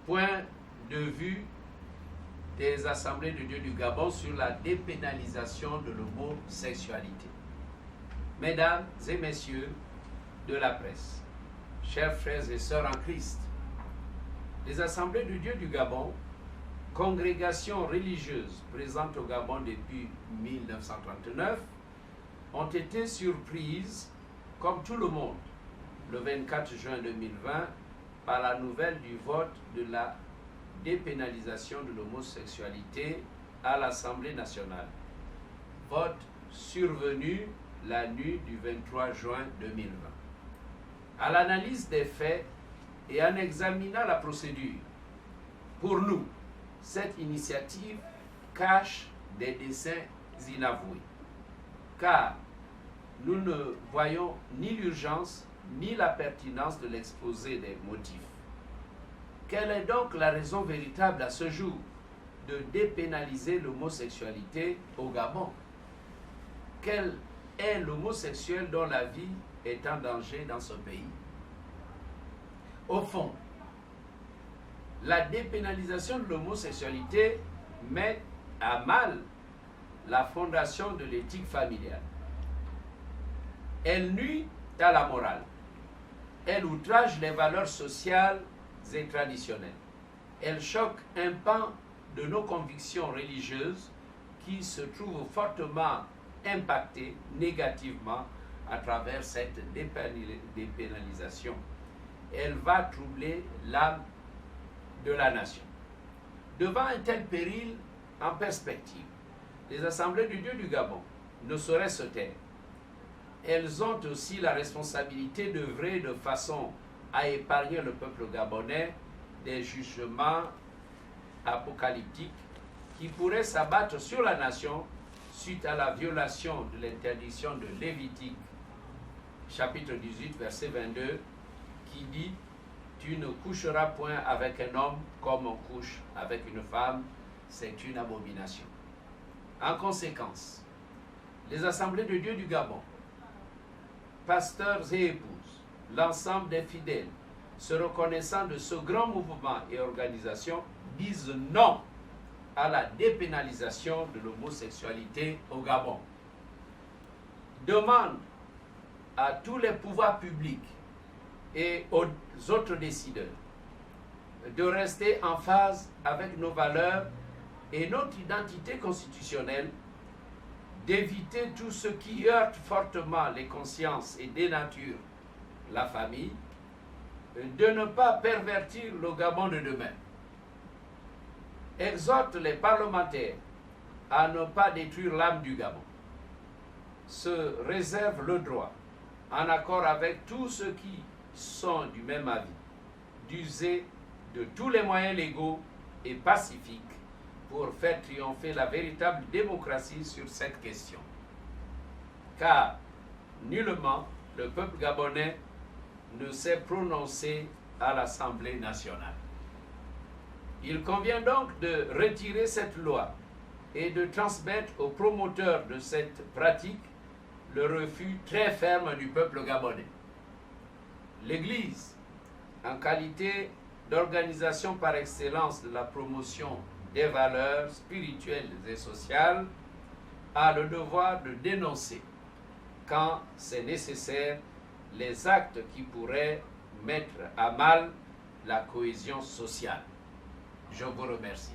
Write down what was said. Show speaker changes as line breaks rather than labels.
point de vue des Assemblées de Dieu du Gabon sur la dépénalisation de l'homosexualité. Mesdames et messieurs de la presse, chers frères et sœurs en Christ, les Assemblées de Dieu du Gabon, congrégation religieuse présente au Gabon depuis 1939, ont été surprises, comme tout le monde, le 24 juin 2020, par la nouvelle du vote de la dépénalisation de l'homosexualité à l'Assemblée nationale. Vote survenu la nuit du 23 juin 2020. À l'analyse des faits et en examinant la procédure, pour nous, cette initiative cache des desseins inavoués, car nous ne voyons ni l'urgence ni la pertinence de l'exposé des motifs. Quelle est donc la raison véritable à ce jour de dépénaliser l'homosexualité au Gabon? Quel est l'homosexuel dont la vie est en danger dans ce pays? Au fond, la dépénalisation de l'homosexualité met à mal la fondation de l'éthique familiale. Elle nuit à la morale. Elle outrage les valeurs sociales et traditionnelles. Elle choque un pan de nos convictions religieuses qui se trouve fortement impacté négativement à travers cette dépénalisation. Elle va troubler l'âme de la nation. Devant un tel péril en perspective, les Assemblées de Dieu du Gabon ne sauraient se taire. Elles ont aussi la responsabilité d'œuvrer de façon à épargner le peuple gabonais des jugements apocalyptiques qui pourraient s'abattre sur la nation suite à la violation de l'interdiction de Lévitique, chapitre 18, verset 22, qui dit « Tu ne coucheras point avec un homme comme on couche avec une femme, c'est une abomination. » En conséquence, les Assemblées de Dieu du Gabon, pasteurs et épouses, l'ensemble des fidèles, se reconnaissant de ce grand mouvement et organisation, disent non à la dépénalisation de l'homosexualité au Gabon. Demandent à tous les pouvoirs publics et aux autres décideurs de rester en phase avec nos valeurs et notre identité constitutionnelle, d'éviter tout ce qui heurte fortement les consciences et dénature la famille, de ne pas pervertir le Gabon de demain. Exhorte les parlementaires à ne pas détruire l'âme du Gabon. Se réserve le droit, en accord avec tous ceux qui sont du même avis, d'user de tous les moyens légaux et pacifiques pour faire triompher la véritable démocratie sur cette question. Car nullement le peuple gabonais ne s'est prononcé à l'Assemblée nationale. Il convient donc de retirer cette loi et de transmettre aux promoteurs de cette pratique le refus très ferme du peuple gabonais. L'Église, en qualité d'organisation par excellence de la promotion des valeurs spirituelles et sociales, a le devoir de dénoncer, quand c'est nécessaire, les actes qui pourraient mettre à mal la cohésion sociale. Je vous remercie.